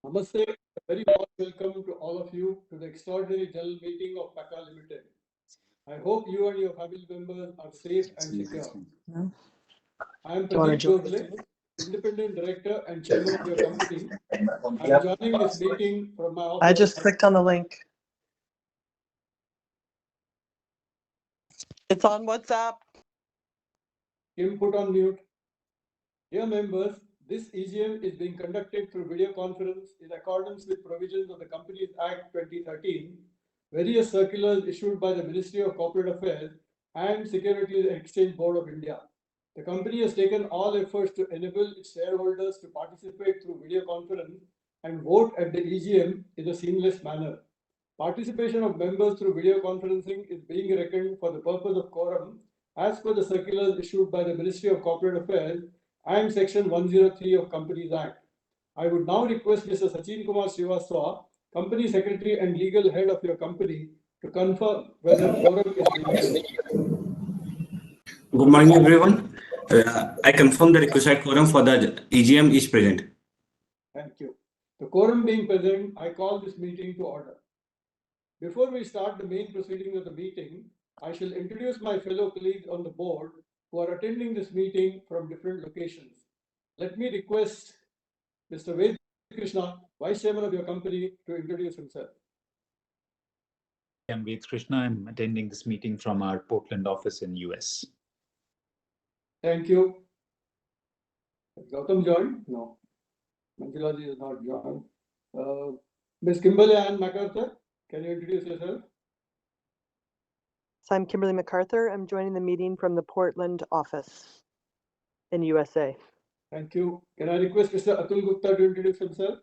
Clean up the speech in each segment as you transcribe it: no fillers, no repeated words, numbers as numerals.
Namaste, a very warm welcome to all of you to the extraordinary general meeting of Pakka Limited. I hope you and your family members are safe and secure. I am Pradeep Gosle, Independent Director and Chairman of your company. I am joining this meeting from my office. I just clicked on the link. It's on WhatsApp. Kim put on mute. Dear members, this EGM is being conducted through video conference in accordance with provisions of the Companies Act 2013, various circulars issued by the Ministry of Corporate Affairs and Securities and Exchange Board of India. The company has taken all efforts to enable its shareholders to participate through video conference and vote at the EGM in a seamless manner. Participation of members through video conferencing is being reckoned for the purpose of quorum as per the circulars issued by the Ministry of Corporate Affairs and Section 103 of Companies Act. I would now request Mr. Sachin Kumar Srivastava, Company Secretary and Legal Head of your company, to confirm whether quorum is being present. Good morning, everyone. I confirm the requisite quorum for the EGM is present. Thank you. The quorum being present, I call this meeting to order. Before we start the main proceedings of the meeting, I shall introduce my fellow colleagues on the board who are attending this meeting from different locations. Let me request Mr. Ved Krishna, Vice Chairman of your company, to introduce himself. I'm Ved Krishna. I'm attending this meeting from our Portland office in US. Thank you. Gautam joined? No. Manjulaji is not joined. Ms. Kimberly Ann MacArthur, can you introduce yourself? So I'm Kimberly MacArthur. I'm joining the meeting from the Portland office in USA. Thank you. Can I request Mr. Atul Gupta to introduce himself?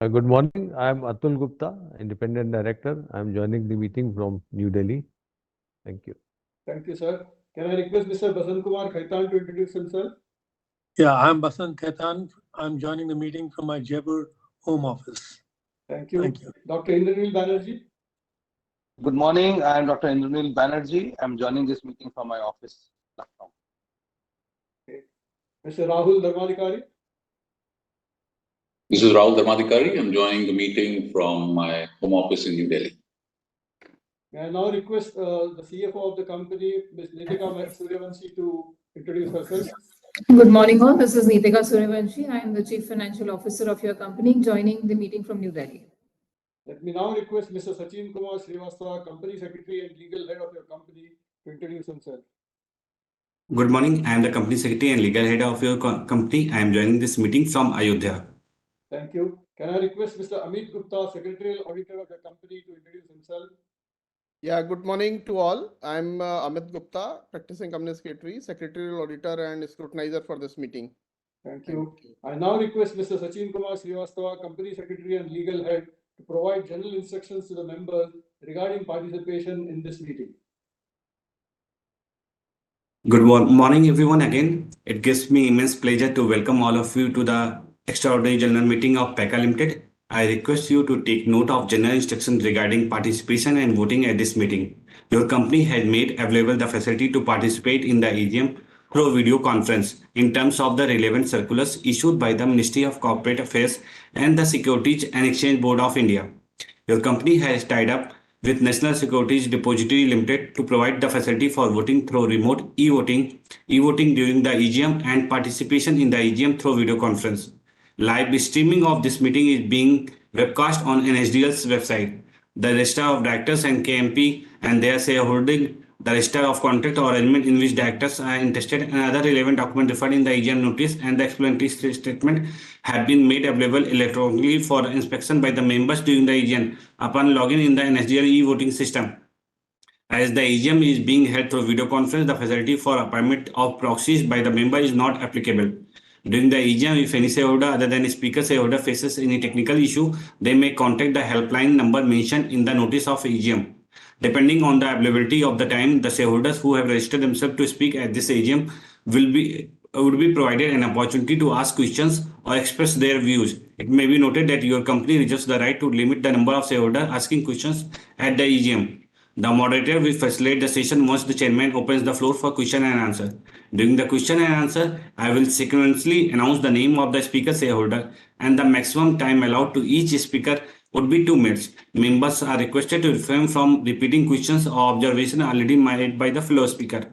Good morning. I am Atul Gupta, Independent Director. I am joining the meeting from New Delhi. Thank you. Thank you, sir. Can I request Mr. Basant Kumar Khaitan to introduce himself? Yeah, I'm Basant Khaitan. I'm joining the meeting from my Jaipur home office. Thank you. Thank you. Dr. Indranil Banerjee. Good morning. I am Dr. Indranil Banerjee. I'm joining this meeting from my office. Okay. Mr. Rahul Dharmadikari. This is Rahul Dharmadikari. I'm joining the meeting from my home office in New Delhi. May I now request the CFO of the company, Ms. Nitika Suryavanshi, to introduce herself. Good morning all. This is Nitika Suryavanshi. I am the Chief Financial Officer of your company, joining the meeting from New Delhi. Let me now request Mr. Sachin Kumar Srivastava, Company Secretary and Legal Head of your company, to introduce himself. Good morning. I am the Company Secretary and Legal Head of your company. I am joining this meeting from Ayodhya. Thank you. Can I request Mr. Amit Gupta, Secretarial Auditor of the company, to introduce himself? Yeah, good morning to all. I'm Amit Gupta, Practicing Company Secretary, Secretarial Auditor and Scrutinizer for this meeting. Thank you. I now request Mr. Sachin Kumar Srivastava, Company Secretary and Legal Head, to provide general instructions to the members regarding participation in this meeting. Good morning, everyone. Again, it gives me immense pleasure to welcome all of you to the extraordinary general meeting of Pakka Limited. I request you to take note of general instructions regarding participation and voting at this meeting. Your company has made available the facility to participate in the EGM through video conference in terms of the relevant circulars issued by the Ministry of Corporate Affairs and the Securities and Exchange Board of India. Your company has tied up with National Securities Depository Limited to provide the facility for voting through remote e-voting during the EGM and participation in the EGM through video conference. Live streaming of this meeting is being webcast on NSDL's website. The register of directors and KMP and their shareholding, the register of contract or arrangement in which directors are interested, and other relevant documents referred in the EGM notice and the explanatory statement have been made available electronically for inspection by the members during the EGM upon login in the NSDL e-voting system. As the EGM is being held through video conference, the facility for appointment of proxies by the member is not applicable. During the EGM, if any shareholder other than a speaker shareholder faces any technical issue, they may contact the helpline number mentioned in the notice of EGM. Depending on the availability of the time, the shareholders who have registered themselves to speak at this EGM would be provided an opportunity to ask questions or express their views. It may be noted that your company reserves the right to limit the number of shareholders asking questions at the EGM. The moderator will facilitate the session once the chairman opens the floor for question and answer. During the question and answer, I will sequentially announce the name of the speaker shareholder and the maximum time allowed to each speaker would be 2 minutes. Members are requested to refrain from repeating questions or observations already made by the floor speaker.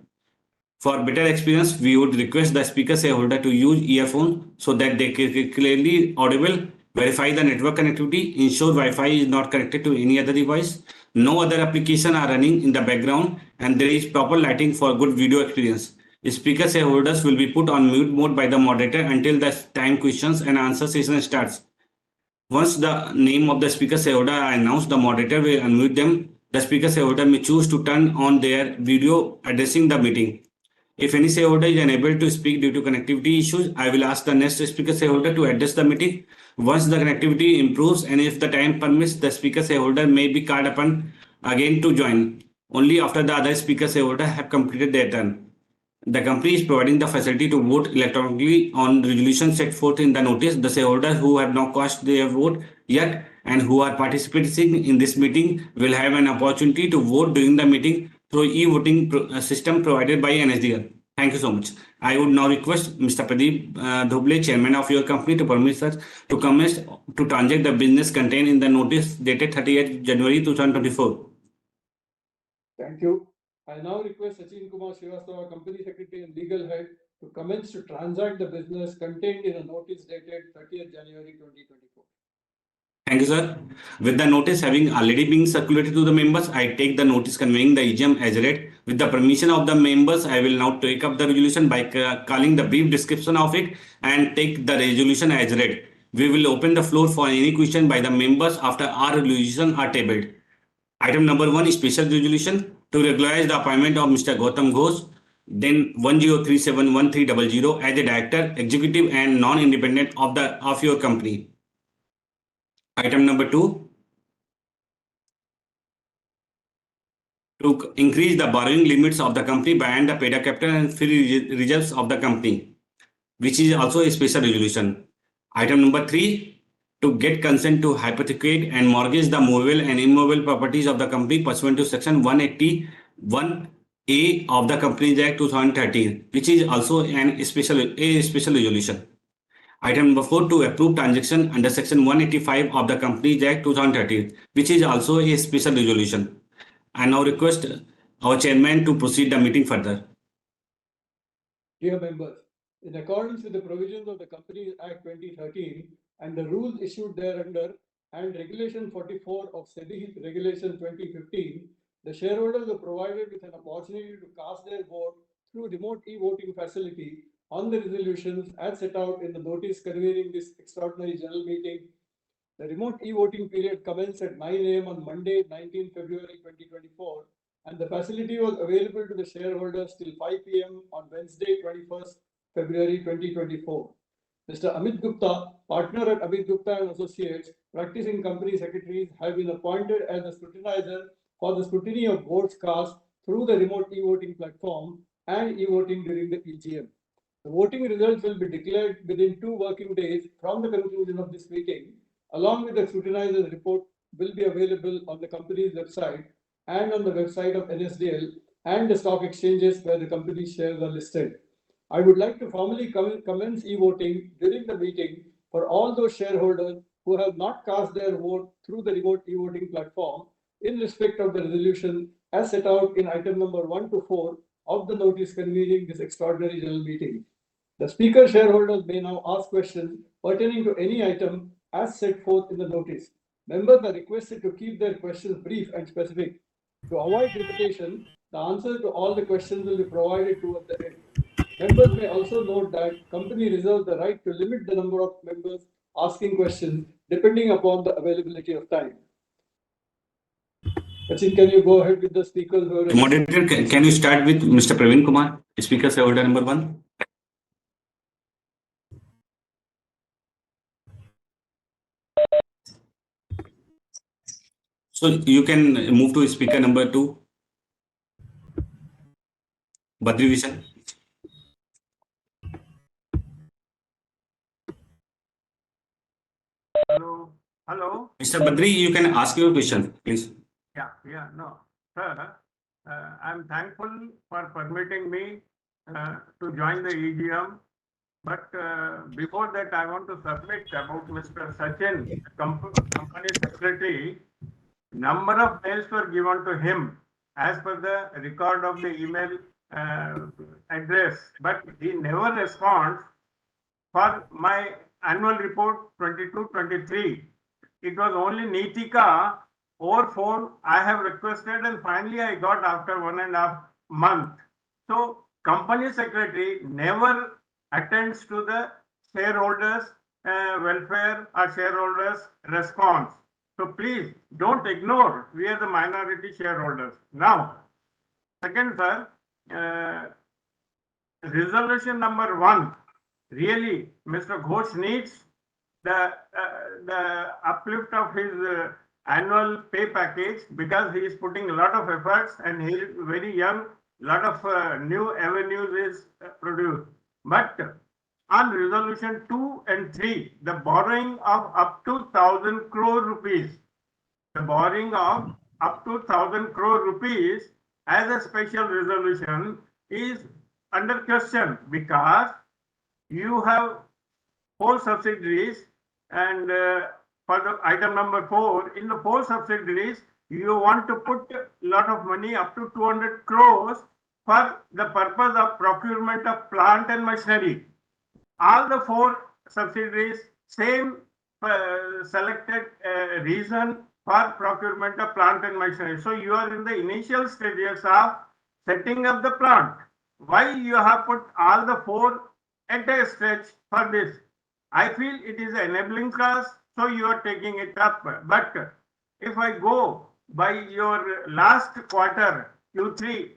For better experience, we would request the speaker shareholder to use earphones so that they can clearly audible, verify the network connectivity, ensure Wi-Fi is not connected to any other device, no other application are running in the background, and there is proper lighting for good video experience. Speaker shareholders will be put on mute mode by the moderator until the time questions and answer session starts. Once the name of the speaker shareholder are announced, the moderator will unmute them. The speaker shareholder may choose to turn on their video addressing the meeting. If any shareholder is unable to speak due to connectivity issues, I will ask the next speaker shareholder to address the meeting. Once the connectivity improves and if the time permits, the speaker shareholder may be called upon again to join, only after the other speaker shareholder have completed their turn. The company is providing the facility to vote electronically on resolutions set forth in the notice. The shareholders who have not cast their vote yet and who are participating in this meeting will have an opportunity to vote during the meeting through e-voting system provided by NSDL. Thank you so much. I would now request Mr. Pradeep Dhoble, Chairman of your company, to permit us to commence to transact the business contained in the notice dated 30th January 2024. Thank you. I now request Sachin Kumar Srivastava, Company Secretary and Legal Head, to commence to transact the business contained in a notice dated 30th January 2024. Thank you, sir. With the notice having already been circulated to the members, I take the notice conveying the EGM as read. With the permission of the members, I will now take up the resolution by calling the brief description of it and take the resolution as read. We will open the floor for any question by the members after our resolution are tabled. Item number 1 is special resolution to regularize the appointment of Mr. Gautam Ghosh, then 10371300 as a director, executive and non-independent of your company. Item number 2, to increase the borrowing limits of the company beyond the paid-up capital and free reserves of the company, which is also a special resolution. Item number 3, to get consent to hypothecate and mortgage the movable and immovable properties of the company pursuant to section 181A of the Companies Act 2013, which is also a special resolution. Item number 4, to approve transaction under section 185 of the Companies Act 2013, which is also a special resolution. I now request our chairman to proceed the meeting further. Dear members, in accordance with the provisions of the Companies Act 2013 and the rules issued thereunder and Regulation 44 of SEBI Regulation 2015, the shareholders are provided with an opportunity to cast their vote through remote e-voting facility on the resolutions as set out in the notice convening this extraordinary general meeting. The remote e-voting period commenced at 9 a.m. on Monday, 19 February 2024, and the facility was available to the shareholders till 5 p.m. on Wednesday, 21st February 2024. Mr. Amit Gupta, partner at Amit Gupta and Associates, practicing company secretaries, have been appointed as the scrutinizer for the scrutiny of votes cast through the remote e-voting platform and e-voting during the EGM. The voting results will be declared within 2 working days from the conclusion of this meeting, along with the scrutinizer's report will be available on the company's website and on the website of NSDL and the stock exchanges where the company's shares are listed. I would like to formally commence e-voting during the meeting for all those shareholders who have not cast their vote through the remote e-voting platform in respect of the resolution as set out in item number 1 to 4 of the notice convening this extraordinary general meeting. The speaker shareholders may now ask questions pertaining to any item as set forth in the notice. Members are requested to keep their questions brief and specific. To avoid repetition, the answer to all the questions will be provided towards the end. Members may also note that company reserves the right to limit the number of members asking questions depending upon the availability of time. Sachin, can you go ahead with the speakers? Moderator, can you start with Mr. Praveen Kumar, speaker shareholder number 1? So you can move to speaker number 2, Badri Vishan. Hello. Mr. Badri, you can ask your question, please. No. Sir, I'm thankful for permitting me to join the EGM. But before that, I want to submit about Mr. Sachin, company secretary. Number of mails were given to him as per the record of the email address, but he never responds for my annual report 22-23. It was only Nitika over phone I have requested, and finally I got after 1.5 months. So company secretary never attends to the shareholders welfare or shareholders response. So please don't ignore. We are the minority shareholders. Now, second, sir, resolution number 1. Really, Mr. Ghosh needs the uplift of his annual pay package, because he is putting a lot of efforts and he is very young. Lot of new avenues is produced. But on resolution 2 and 3, the borrowing of up to 1,000 crore rupees, the borrowing of up to 1,000 crore rupees as a special resolution is under question, because you have 4 subsidiaries, and for the item number 4, in the 4 subsidiaries, you want to put a lot of money up to 200 crores for the purpose of procurement of plant and machinery. All the 4 subsidiaries, same selected reason for procurement of plant and machinery. So you are in the initial stages of setting up the plant. Why you have put all the 4 at a stretch for this? I feel it is an enabling clause, so you are taking it up. But if I go by your last quarter, Q3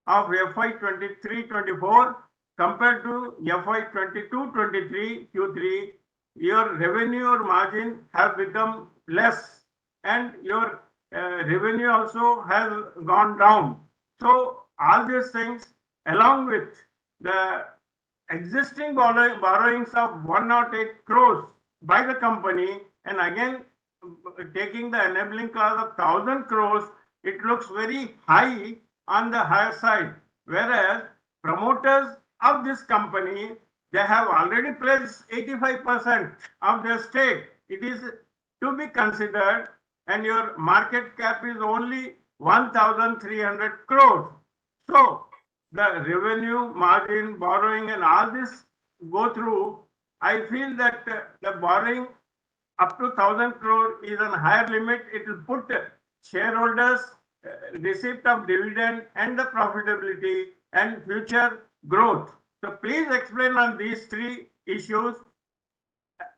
of FY 23-24 compared to FY 22-23 Q3, your revenue or margin has become less, and your revenue also has gone down. So all these things, along with the existing borrowings of 108 crores by the company, and again taking the enabling clause of 1,000 crores, it looks very high on the higher side. Whereas promoters of this company, they have already pledged 85% of their stake. It is to be considered, and your market cap is only 1,300 crores. So the revenue, margin, borrowing, and all this go through. I feel that the borrowing up to 1,000 crore is on higher limit. It will put shareholders receipt of dividend and the profitability and future growth. So please explain on these 3 issues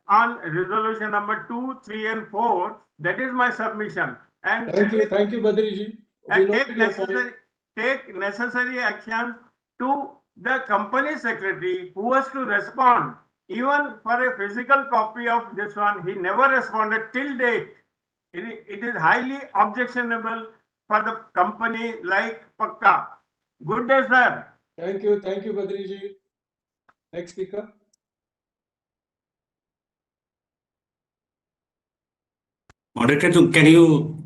on resolution number 2, 3, and 4. That is my submission. And thank you, Badriji. And take necessary action to the company secretary, who was to respond. Even for a physical copy of this one, he never responded till date. It is highly objectionable for the company like Pakka. Good day, sir. Thank you, Badriji. Next speaker. Moderator, can you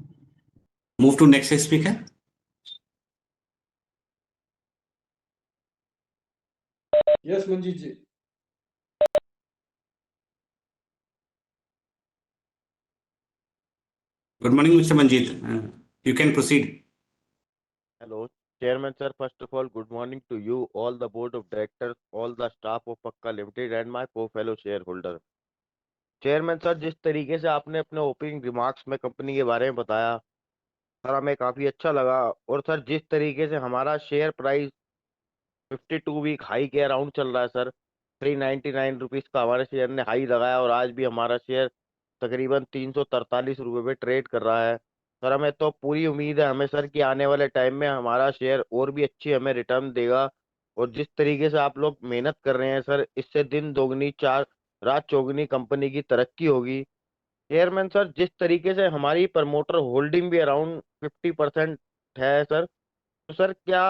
move to next speaker? Yes, Manjeet ji. Good morning, Mr. Manjeet. You can proceed. Hello, Chairman sir. First of all, good morning to you, all the board of directors, all the staff of Pakka Limited, and my co-fellow shareholder. Chairman sir, जिस तरीके से आपने अपने opening remarks में company के बारे में बताया सर, हमें काफी अच्छा लगा। और सर, जिस तरीके से हमारा शेयर प्राइस 52 वीक हाई के अराउंड चल रहा है सर, 399 रुपीज का हमारे शेयर ने हाई लगाया, और आज भी हमारा शेयर तकरीबन 343 रुपये पे ट्रेड कर रहा है। सर, हमें तो पूरी उम्मीद है हमें सर कि आने वाले टाइम में हमारा शेयर और भी अच्छी हमें रिटर्न देगा। और जिस तरीके से आप लोग मेहनत कर रहे हैं सर, इससे दिन दोगुनी रात चौगुनी कंपनी की तरक्की होगी। चेयरमैन सर, जिस तरीके से हमारी प्रमोटर होल्डिंग भी अराउंड 50% है सर, तो सर क्या,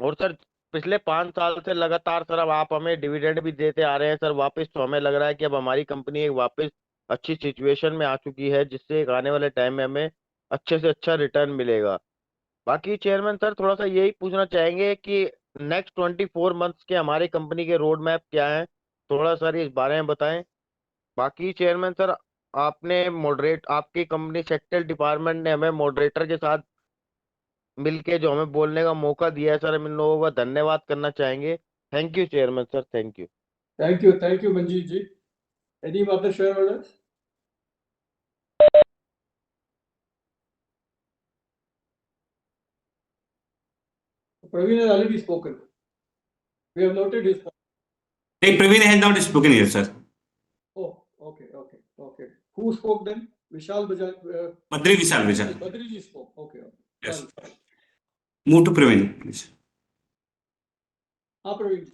और सर पिछले 5 साल से लगातार सर अब आप हमें डिविडेंड भी देते आ रहे हैं सर वापस, तो हमें लग रहा है कि अब हमारी कंपनी एक वापस अच्छी सिचुएशन में आ चुकी है, जिससे एक आने वाले टाइम में हमें अच्छे से अच्छा रिटर्न मिलेगा। बाकी चेयरमैन सर थोड़ा सा यही पूछना चाहेंगे कि नेक्स्ट 24 मंथ्स के हमारे कंपनी के रोड मैप क्या है, थोड़ा सर इस बारे में बताएं। बाकी चेयरमैन सर, आपने मॉडरेट आपकी कंपनी सेक्टर डिपार्टमेंट ने हमें मॉडरेटर के साथ मिलके जो हमें बोलने का मौका दिया है सर, हम इन लोगों का धन्यवाद करना चाहेंगे। Thank you chairman sir, thank you. Thank you, Manjeet ji. Any other shareholders? Praveen has already spoken. We have noted his point. Hey, Praveen has not spoken here, sir. Oh, okay. Who spoke then? Vishal Bajaj. Badri Vishal. Badri ji spoke. Okay. Yes. Sorry. Move to Praveen, please. Praveen.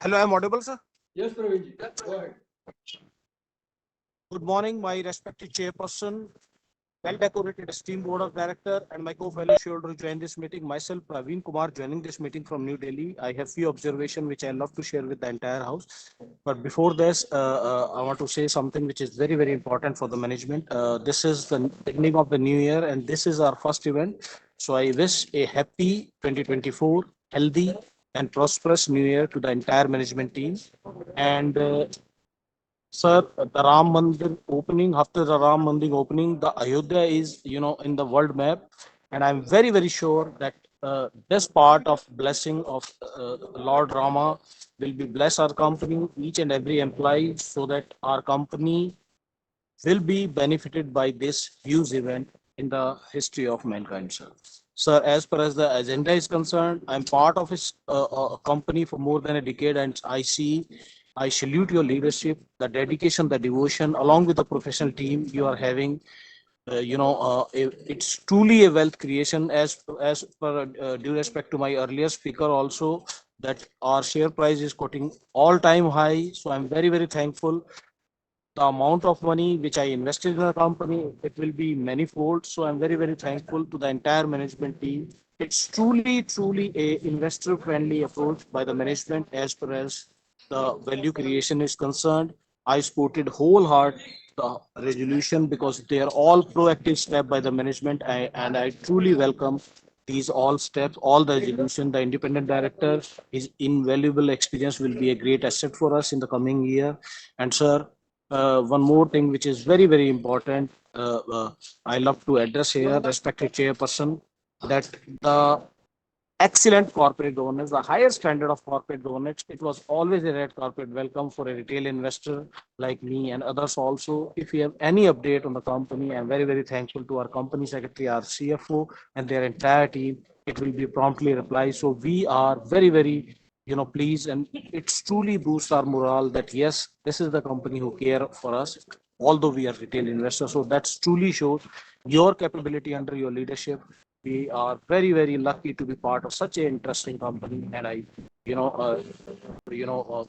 Hello, I'm audible, sir. Yes, Praveen ji. Go ahead. Good morning, my respected chairperson, well-decorated esteemed board of director, and my co-fellow shareholder join this meeting. Myself, Praveen Kumar, joining this meeting from New Delhi. I have few observations which I love to share with the entire house. But before this, I want to say something which is very, very important for the management. This is the beginning of the new year, and this is our first event. So I wish a happy 2024, healthy and prosperous new year to the entire management team. And sir, the Ram Mandir opening, after the Ram Mandir opening, the Ayodhya is, in the world map. And I'm very, very sure that this part of blessing of Lord Rama will be bless our company, each and every employee, so that our company will be benefited by this huge event in the history of mankind, sir. Sir, as far as the agenda is concerned, I'm part of his company for more than a decade, and I salute your leadership, the dedication, the devotion, along with the professional team you are having. It's truly a wealth creation. As per due respect to my earlier speaker, also that our share price is quoting all-time high. So I'm very, very thankful. The amount of money which I invested in the company, it will be manifold. So I'm very, very thankful to the entire management team. It's truly a investor friendly approach by the management as far as the value creation is concerned. I supported wholeheart the resolution because they are all proactive step by the management, and I truly welcome these all steps, all the resolution. The independent director, his invaluable experience will be a great asset for us in the coming year. And sir, one more thing which is very, very important, I love to address here, respected chairperson, that the excellent corporate governance, the higher standard of corporate governance. It was always a red carpet welcome for a retail investor like me and others also. If you have any update on the company, I'm very, very thankful to our company secretary, our CFO, and their entire team. It will be promptly replied. So we are very, very, pleased, and it's truly boosts our morale that yes, this is the company who care for us, although we are retail investors. So that's truly shows your capability under your leadership. We are very, very lucky to be part of such an interesting company, and I, you know, uh, you know, uh,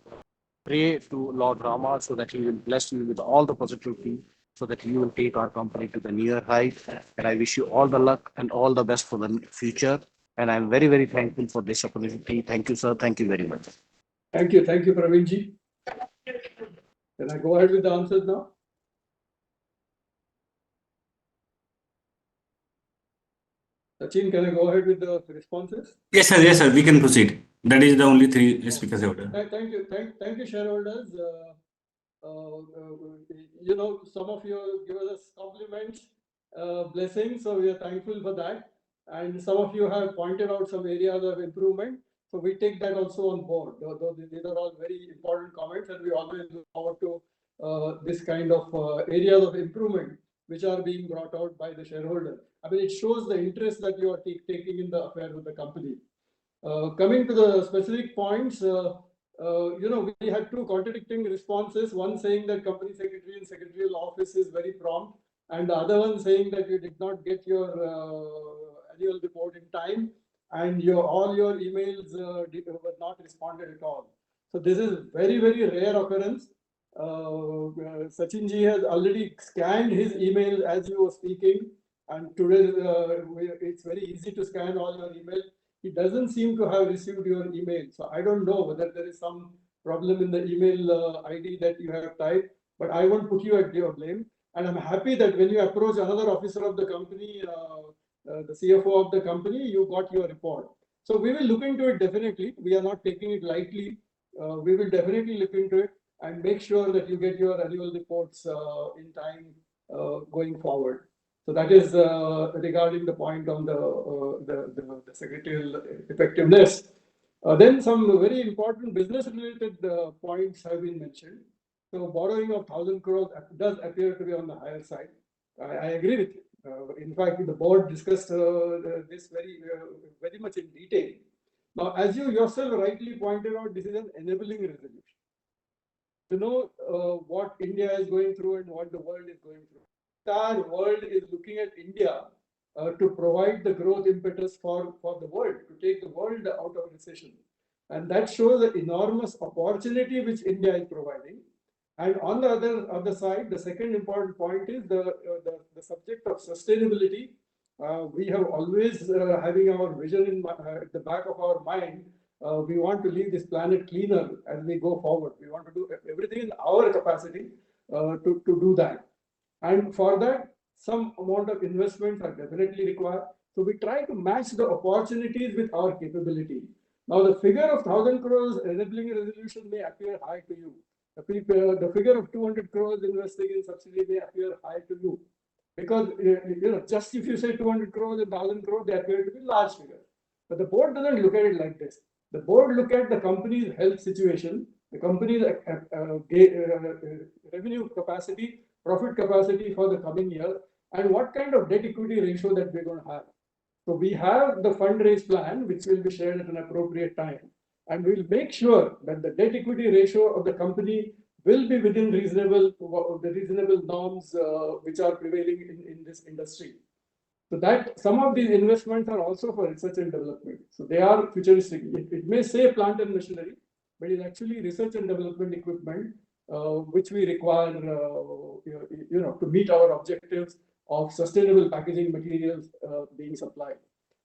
pray to Lord Rama so that He will bless you with all the positivity, so that you will take our company to the near height. And I wish you all the luck and all the best for the future. And I'm very, very thankful for this opportunity. Thank you, sir. Thank you very much. Thank you, Praveen ji. Can I go ahead with the answers now? Sachin, can I go ahead with the responses? Yes, sir. We can proceed. That is the only three speakers order. Thank you, shareholders. Some of you give us compliments, blessings, so we are thankful for that. And some of you have pointed out some areas of improvement, so we take that also on board. These are all very important comments, and we always look forward to this kind of areas of improvement which are being brought out by the shareholder. I mean, it shows the interest that you are taking in the affairs of the company. Coming to the specific points, we had two contradicting responses. One saying that company secretary and secretarial office is very prompt, and the other one saying that you did not get your annual report in time, and all your emails were not responded at all. So this is very, very rare occurrence. Sachin ji has already scanned his email as you were speaking, and today it's very easy to scan all your email. He doesn't seem to have received your email. So I don't know whether there is some problem in the email ID that you have typed, but I won't put you at your blame. And I'm happy that when you approach another officer of the company, the CFO of the company, you got your report. So we will look into it definitely. We are not taking it lightly. We will definitely look into it and make sure that you get your annual reports in time going forward. So that is regarding the point on the secretarial effectiveness. Then some very important business-related points have been mentioned. So borrowing of 1,000 crores does appear to be on the higher side. I agree with you. In fact, the board discussed this very much in detail. Now, as you yourself rightly pointed out, this is an enabling resolution. To know what India is going through and what the world is going through. The entire world is looking at India to provide the growth impetus for the world, to take the world out of recession. And that shows the enormous opportunity which India is providing. And on the other side, the second important point is the subject of sustainability. We have always having our vision at the back of our mind. We want to leave this planet cleaner as we go forward. We want to do everything in our capacity to do that. And for that, some amount of investments are definitely required. So we try to match the opportunities with our capability. Now, the figure of 1,000 crores enabling resolution may appear high to you. The figure of 200 crores investing in subsidy may appear high to you. Because, just if you say 200 crores and 1,000 crores, they appear to be large figures. But the board doesn't look at it like this. The board look at the company's health situation, the company's revenue capacity, profit capacity for the coming year, and what kind of debt equity ratio that we're going to have. So we have the fundraise plan, which will be shared at an appropriate time. And we'll make sure that the debt equity ratio of the company will be within the reasonable norms which are prevailing in this industry. So that some of these investments are also for research and development. So they are futuristic. It may say plant and machinery, but it's actually research and development equipment which we require, to meet our objectives of sustainable packaging materials being supplied.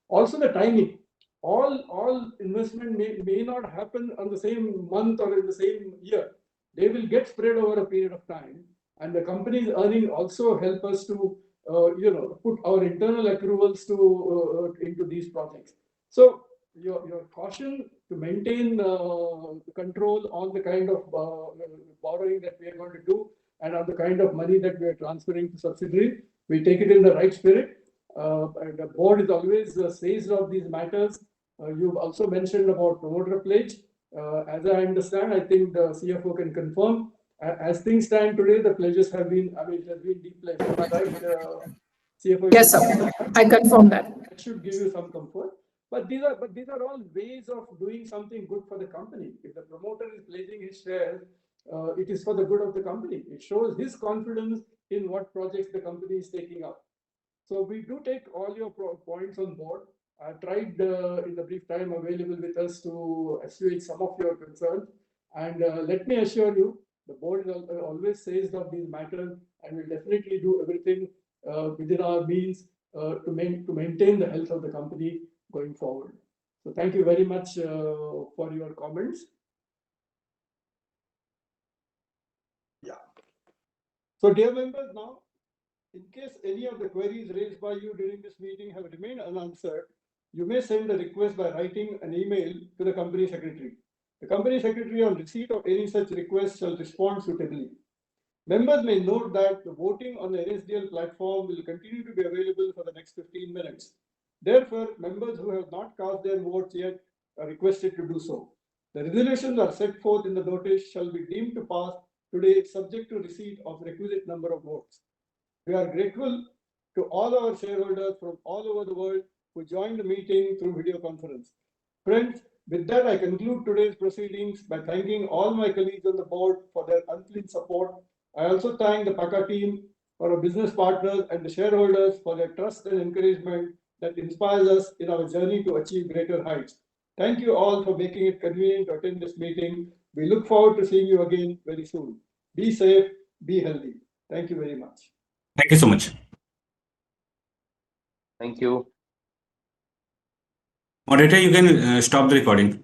Also, the timing. All investment may not happen on the same month or in the same year. They will get spread over a period of time, and the company's earnings also help us to put our internal accruals into these projects. So your caution to maintain control on the kind of borrowing that we are going to do and on the kind of money that we are transferring to subsidiary, we take it in the right spirit. And the board is always seized of these matters. You've also mentioned about promoter pledge. As I understand, I think the CFO can confirm. As things stand today, the pledges have been, it has been depledged. Am I right, CFO? Yes, sir. I confirm that. That should give you some comfort. But these are all ways of doing something good for the company. If the promoter is pledging his shares, it is for the good of the company. It shows his confidence in what projects the company is taking up. So we do take all your points on board. I tried in the brief time available with us to assuage some of your concerns. And let me assure you, the board always says of these matters and will definitely do everything within our means to maintain the health of the company going forward. So thank you very much for your comments. Yeah. So dear members, now, in case any of the queries raised by you during this meeting have remained unanswered, you may send a request by writing an email to the company secretary. The company secretary, on receipt of any such request, shall respond suitably. Members may note that the voting on the NSDL platform will continue to be available for the next 15 minutes. Therefore, members who have not cast their votes yet are requested to do so. The resolutions are set forth in the notice shall be deemed to pass today, subject to receipt of requisite number of votes. We are grateful to all our shareholders from all over the world who joined the meeting through video conference. Friends, with that, I conclude today's proceedings by thanking all my colleagues on the board for their unflinching support. I also thank the Pakka team, our business partners, and the shareholders for their trust and encouragement that inspires us in our journey to achieve greater heights. Thank you all for making it convenient to attend this meeting. We look forward to seeing you again very soon. Be safe, be healthy. Thank you very much. Thank you so much. Thank you. Moderator, you can stop the recording.